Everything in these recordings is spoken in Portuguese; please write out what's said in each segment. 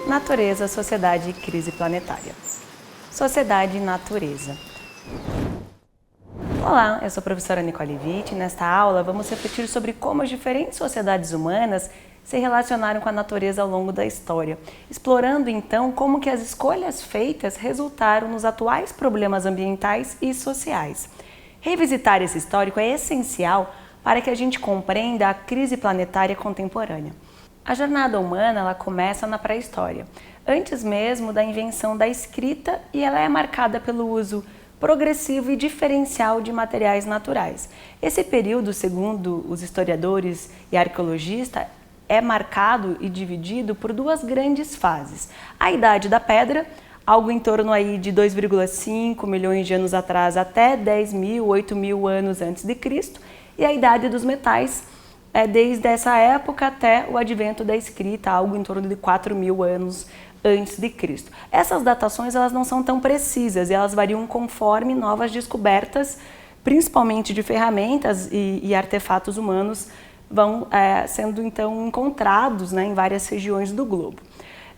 Natureza, sociedade e crise planetária. Sociedade e natureza. Olá, eu sou a professora Nicole Witt e nesta aula vamos refletir sobre como as diferentes sociedades humanas se relacionaram com a natureza ao longo da história, explorando então como que as escolhas feitas resultaram nos atuais problemas ambientais e sociais. Revisitar esse histórico é essencial para que a gente compreenda a crise planetária contemporânea. A jornada humana ela começa na pré-história, antes mesmo da invenção da escrita, e ela é marcada pelo uso progressivo e diferencial de materiais naturais. Esse período, segundo os historiadores e arqueologistas, é marcado e dividido por duas grandes fases. A Idade da Pedra, algo em torno aí de 2,5 milhões de anos atrás até 10.000, 8.000 anos antes de Cristo, e a Idade dos Metais, desde essa época até o advento da escrita, algo em torno de 4.000 anos antes de Cristo. Essas datações elas não são tão precisas e elas variam conforme novas descobertas, principalmente de ferramentas e artefatos humanos, vão sendo então encontrados, em várias regiões do globo.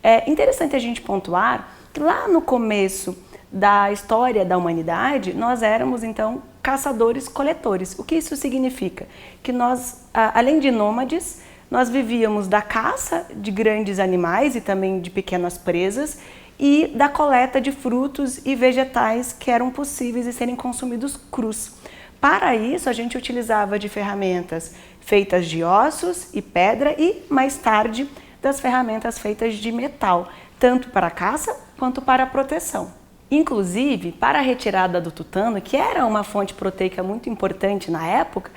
É interessante a gente pontuar que lá no começo da história da humanidade, nós éramos então caçadores-coletores. O que isso significa? Que nós, além de nômades, nós vivíamos da caça de grandes animais e também de pequenas presas e da coleta de frutos e vegetais que eram possíveis de serem consumidos crus. Para isso, a gente utilizava de ferramentas feitas de ossos e pedra e, mais tarde, das ferramentas feitas de metal, tanto para a caça quanto para a proteção. Inclusive, para a retirada do tutano, que era uma fonte proteica muito importante na época,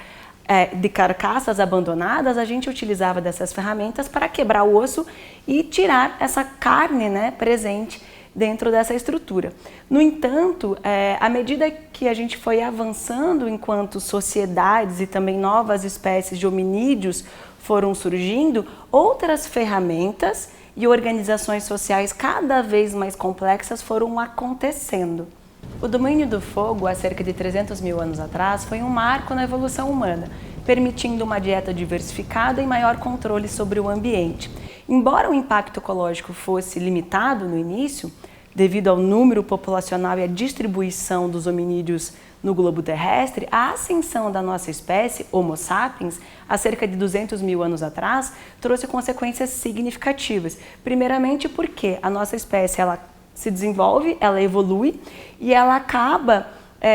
de carcaças abandonadas, a gente utilizava dessas ferramentas para quebrar o osso e tirar essa carne presente dentro dessa estrutura. No entanto, à medida que a gente foi avançando enquanto sociedades e também novas espécies de hominídeos foram surgindo, outras ferramentas e organizações sociais cada vez mais complexas foram acontecendo. O domínio do fogo, há cerca de 300.000 anos atrás, foi um marco na evolução humana, permitindo uma dieta diversificada e maior controle sobre o ambiente. Embora o impacto ecológico fosse limitado no início, devido ao número populacional e à distribuição dos hominídeos no globo terrestre, a ascensão da nossa espécie, Homo sapiens, há cerca de 200.000 anos atrás, trouxe consequências significativas. Primeiramente porque a nossa espécie ela se desenvolve, ela evolui e ela acaba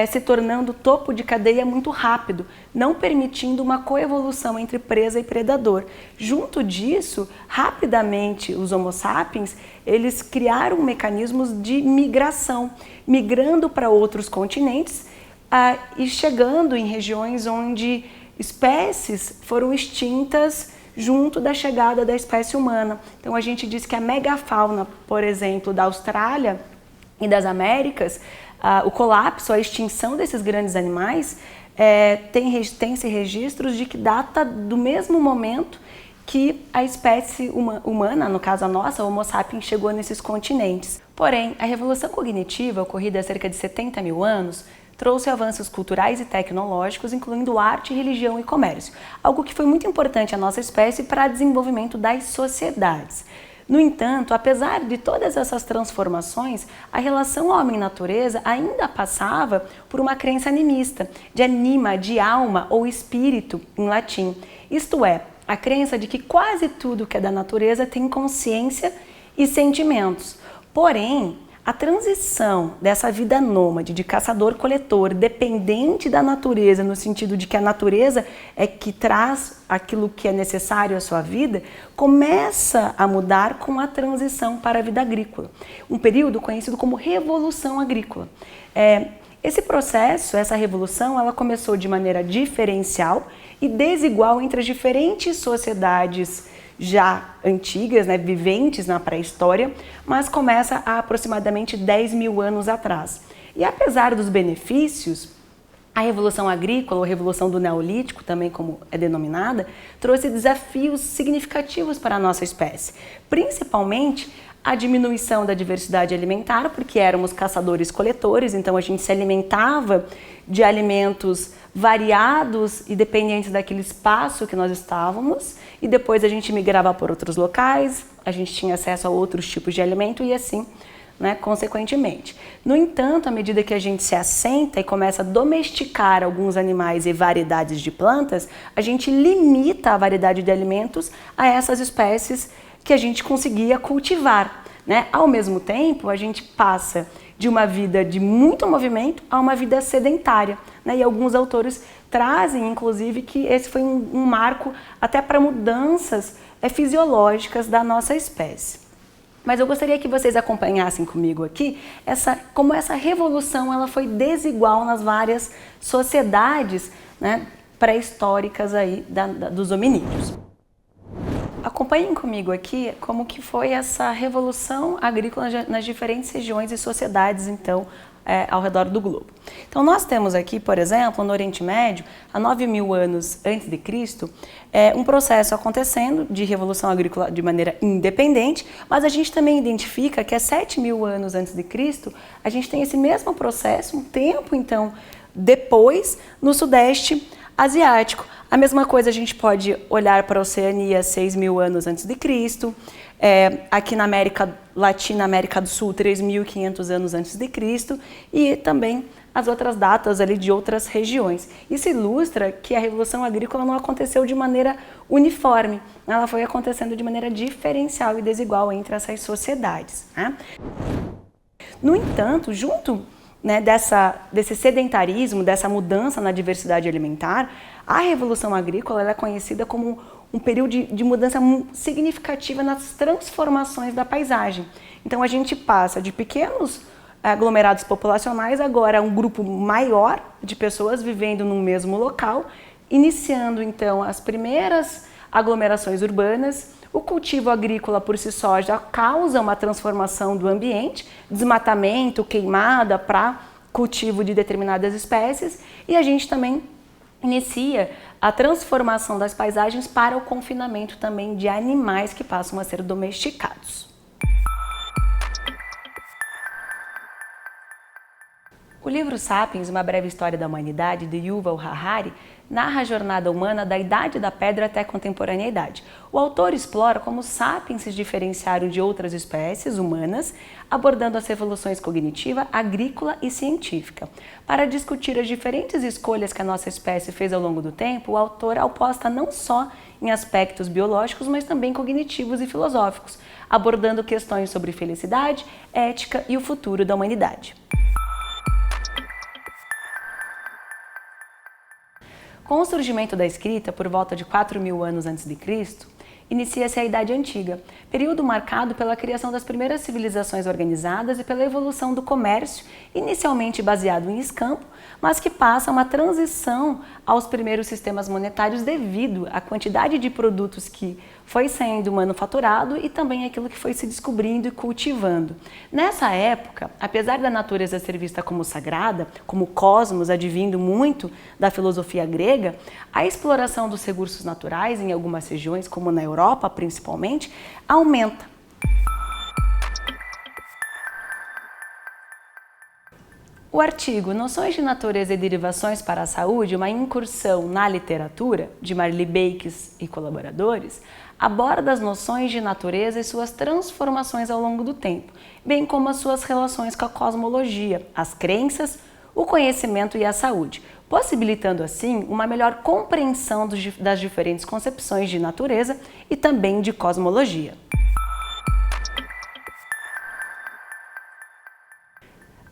se tornando topo de cadeia muito rápido, não permitindo uma coevolução entre presa e predador. Junto disso, rapidamente os Homo sapiens, eles criaram mecanismos de migração, migrando para outros continentes e chegando em regiões onde espécies foram extintas junto da chegada da espécie humana. Então a gente diz que a megafauna, por exemplo, da Austrália e das Américas, o colapso, a extinção desses grandes animais, tem-se registros de que data do mesmo momento que a espécie humana, no caso a nossa, Homo sapiens, chegou nesses continentes. Porém, a revolução cognitiva, ocorrida há cerca de 70.000 anos, trouxe avanços culturais e tecnológicos, incluindo arte, religião e comércio, algo que foi muito importante à nossa espécie para o desenvolvimento das sociedades. No entanto, apesar de todas essas transformações, a relação homem-natureza ainda passava por uma crença animista, de anima, de alma ou espírito, em latim. Isto é, a crença de que quase tudo que é da natureza tem consciência e sentimentos. Porém, a transição dessa vida nômade, de caçador-coletor, dependente da natureza, no sentido de que a natureza é que traz aquilo que é necessário à sua vida, começa a mudar com a transição para a vida agrícola. Um período conhecido como Revolução Agrícola. Esse processo, essa revolução, ela começou de maneira diferencial e desigual entre as diferentes sociedades já antigas, viventes na pré-história, mas começa há aproximadamente 10.000 anos atrás. E apesar dos benefícios, a Revolução Agrícola, ou Revolução do Neolítico, também como é denominada, trouxe desafios significativos para a nossa espécie, principalmente a diminuição da diversidade alimentar, porque éramos caçadores-coletores, então a gente se alimentava de alimentos variados e dependentes daquele espaço que nós estávamos, e depois a gente migrava por outros locais, a gente tinha acesso a outros tipos de alimento e assim, né, consequentemente. No entanto, à medida que a gente se assenta e começa a domesticar alguns animais e variedades de plantas, a gente limita a variedade de alimentos a essas espécies que a gente conseguia cultivar, né? Ao mesmo tempo, a gente passa de uma vida de muito movimento a uma vida sedentária, né? E alguns autores trazem, inclusive, que esse foi um marco até para mudanças fisiológicas da nossa espécie. Mas eu gostaria que vocês acompanhassem comigo aqui como essa revolução ela foi desigual nas várias sociedades, né, pré-históricas aí dos hominídeos. Acompanhem comigo aqui como que foi essa revolução agrícola nas diferentes regiões e sociedades, então, ao redor do globo. Então, nós temos aqui, por exemplo, no Oriente Médio, há 9.000 anos antes de Cristo, um processo acontecendo de revolução agrícola de maneira independente, mas a gente também identifica que há 7.000 anos antes de Cristo, a gente tem esse mesmo processo, um tempo, então, depois, no Sudeste Asiático. A mesma coisa a gente pode olhar para a Oceania 6.000 anos antes de Cristo, aqui na América Latina, América do Sul, 3.500 anos antes de Cristo, e também as outras datas ali de outras regiões. Isso ilustra que a Revolução Agrícola não aconteceu de maneira uniforme, ela foi acontecendo de maneira diferencial e desigual entre essas sociedades, né? No entanto, junto, né, desse sedentarismo, dessa mudança na diversidade alimentar, a Revolução Agrícola ela é conhecida como um período de mudança significativa nas transformações da paisagem. Então a gente passa de pequenos aglomerados populacionais agora a um grupo maior de pessoas vivendo no mesmo local, iniciando então as primeiras aglomerações urbanas. O cultivo agrícola por si só já causa uma transformação do ambiente, desmatamento, queimada para cultivo de determinadas espécies, e a gente também inicia a transformação das paisagens para o confinamento também de animais que passam a ser domesticados. O livro Sapiens, Uma Breve História da Humanidade, de Yuval Harari, narra a jornada humana da Idade da Pedra até a contemporaneidade. O autor explora como os sapiens se diferenciaram de outras espécies humanas, abordando as revoluções cognitiva, agrícola e científica. Para discutir as diferentes escolhas que a nossa espécie fez ao longo do tempo, o autor aposta não só em aspectos biológicos, mas também cognitivos e filosóficos, abordando questões sobre felicidade, ética e o futuro da humanidade. Com o surgimento da escrita, por volta de 4.000 anos antes de Cristo, inicia-se a Idade Antiga, período marcado pela criação das primeiras civilizações organizadas e pela evolução do comércio, inicialmente baseado em escampo, mas que passa a uma transição aos primeiros sistemas monetários devido à quantidade de produtos que foi sendo manufaturado e também aquilo que foi se descobrindo e cultivando. Nessa época, apesar da natureza ser vista como sagrada, como cosmos, advindo muito da filosofia grega, a exploração dos recursos naturais em algumas regiões, como na Europa principalmente, aumenta. O artigo Noções de Natureza e Derivações para a Saúde, uma incursão na literatura, de Marli Bakes e colaboradores, aborda as noções de natureza e suas transformações ao longo do tempo, bem como as suas relações com a cosmologia, as crenças, o conhecimento e a saúde, possibilitando assim uma melhor compreensão das diferentes concepções de natureza e também de cosmologia.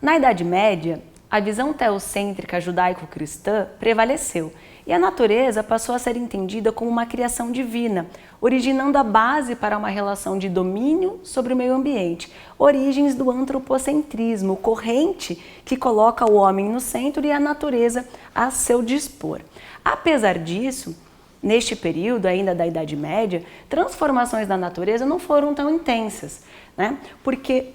Na Idade Média, a visão teocêntrica judaico-cristã prevaleceu e a natureza passou a ser entendida como uma criação divina, originando a base para uma relação de domínio sobre o meio ambiente, origens do antropocentrismo, corrente que coloca o homem no centro e a natureza a seu dispor. Apesar disso, neste período ainda da Idade Média, transformações da natureza não foram tão intensas, né? Porque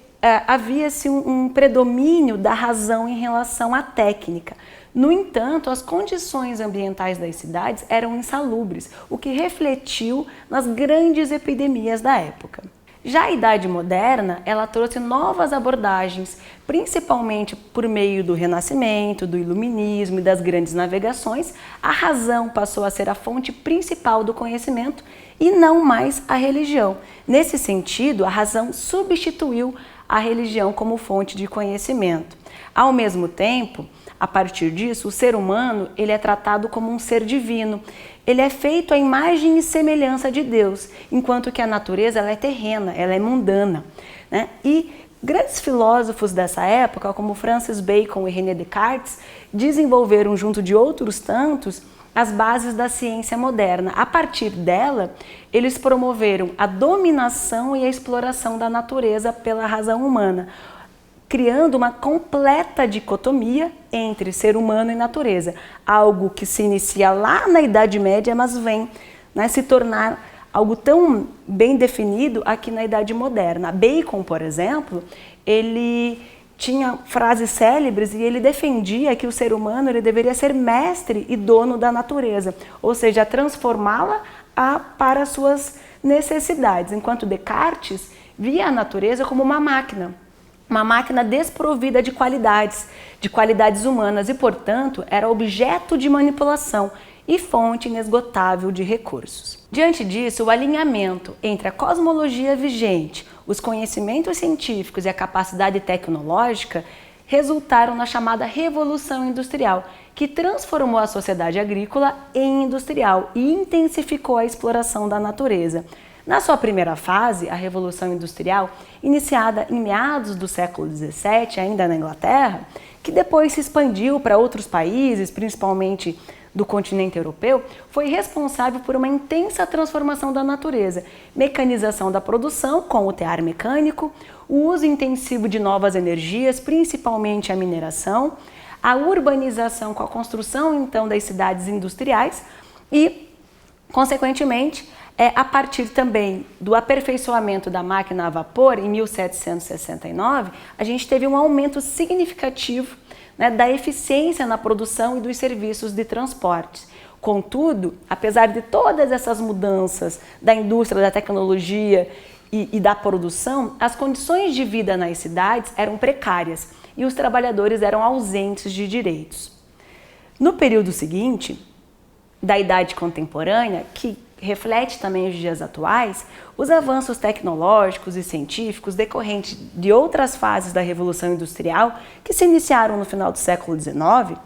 havia-se um predomínio da razão em relação à técnica. No entanto, as condições ambientais das cidades eram insalubres, o que refletiu nas grandes epidemias da época. Já a Idade Moderna, ela trouxe novas abordagens, principalmente por meio do Renascimento, do Iluminismo e das grandes navegações. A razão passou a ser a fonte principal do conhecimento e não mais a religião. Nesse sentido, a razão substituiu a religião como fonte de conhecimento. Ao mesmo tempo, a partir disso, o ser humano ele é tratado como um ser divino. Ele é feito à imagem e semelhança de Deus, enquanto que a natureza ela é terrena, ela é mundana, né? E grandes filósofos dessa época, como Francis Bacon e René Descartes, desenvolveram, junto de outros tantos, as bases da ciência moderna. A partir dela, eles promoveram a dominação e a exploração da natureza pela razão humana, criando uma completa dicotomia entre ser humano e natureza, algo que se inicia lá na Idade Média, mas vem, né, se tornar algo tão bem definido aqui na Idade Moderna. Bacon, por exemplo, ele tinha frases célebres e ele defendia que o ser humano ele deveria ser mestre e dono da natureza, ou seja, transformá-la para suas necessidades, enquanto Descartes via a natureza como uma máquina desprovida de qualidades humanas e, portanto, era objeto de manipulação e fonte inesgotável de recursos. Diante disso, o alinhamento entre a cosmologia vigente, os conhecimentos científicos e a capacidade tecnológica resultaram na chamada Revolução Industrial, que transformou a sociedade agrícola em industrial e intensificou a exploração da natureza. Na sua primeira fase, a Revolução Industrial, iniciada em meados do século XVII, ainda na Inglaterra, que depois se expandiu para outros países, principalmente do continente europeu, foi responsável por uma intensa transformação da natureza, mecanização da produção com o tear mecânico, o uso intensivo de novas energias, principalmente a mineração, a urbanização com a construção então das cidades industriais e, consequentemente, a partir também do aperfeiçoamento da máquina a vapor, em 1769, a gente teve um aumento significativo, né, da eficiência na produção e dos serviços de transporte. Contudo, apesar de todas essas mudanças da indústria, da tecnologia e da produção, as condições de vida nas cidades eram precárias e os trabalhadores eram ausentes de direitos. No período seguinte, da Idade Contemporânea, que reflete também os dias atuais, os avanços tecnológicos e científicos decorrentes de outras fases da Revolução Industrial que se iniciaram no final do século XIX,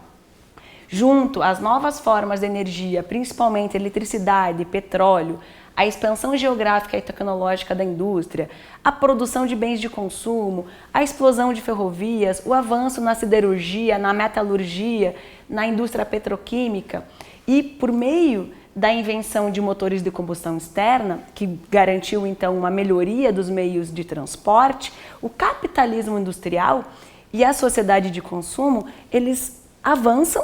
junto às novas formas de energia, principalmente eletricidade, petróleo, a expansão geográfica e tecnológica da indústria, a produção de bens de consumo, a explosão de ferrovias, o avanço na siderurgia, na metalurgia, na indústria petroquímica e por meio da invenção de motores de combustão externa, que garantiu então uma melhoria dos meios de transporte, o capitalismo industrial e a sociedade de consumo, eles avançam,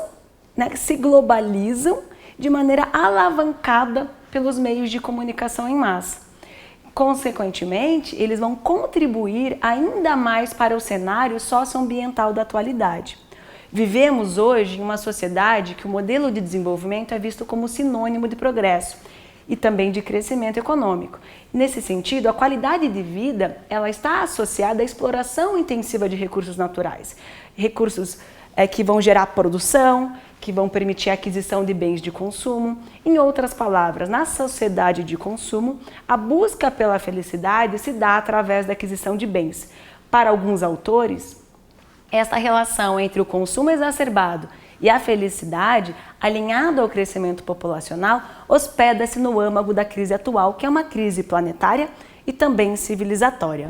né, se globalizam de maneira alavancada pelos meios de comunicação em massa. Consequentemente, eles vão contribuir ainda mais para o cenário socioambiental da atualidade. Vivemos hoje em uma sociedade que o modelo de desenvolvimento é visto como sinônimo de progresso e também de crescimento econômico. Nesse sentido, a qualidade de vida ela está associada à exploração intensiva de recursos naturais, recursos que vão gerar produção, que vão permitir a aquisição de bens de consumo. Em outras palavras, na sociedade de consumo, a busca pela felicidade se dá através da aquisição de bens. Para alguns autores, esta relação entre o consumo exacerbado e a felicidade, alinhada ao crescimento populacional, hospeda-se no âmago da crise atual, que é uma crise planetária e também civilizatória.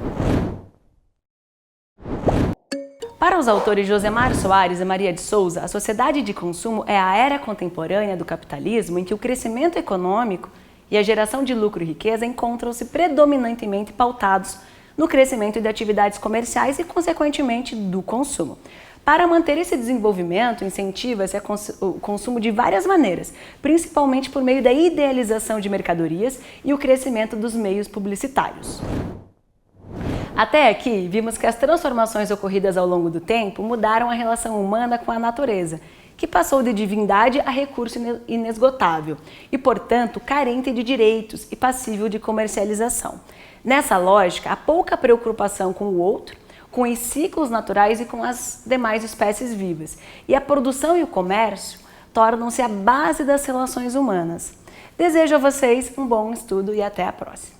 Para os autores Josemar Soares e Maria de Souza, a sociedade de consumo é a era contemporânea do capitalismo em que o crescimento econômico e a geração de lucro e riqueza encontram-se predominantemente pautados no crescimento de atividades comerciais e, consequentemente, do consumo. Para manter esse desenvolvimento, incentiva-se o consumo de várias maneiras, principalmente por meio da idealização de mercadorias e o crescimento dos meios publicitários. Até aqui, vimos que as transformações ocorridas ao longo do tempo mudaram a relação humana com a natureza, que passou de divindade a recurso inesgotável e, portanto, carente de direitos e passível de comercialização. Nessa lógica, há pouca preocupação com o outro, com os ciclos naturais e com as demais espécies vivas. E a produção e o comércio tornam-se a base das relações humanas. Desejo a vocês um bom estudo e até a próxima.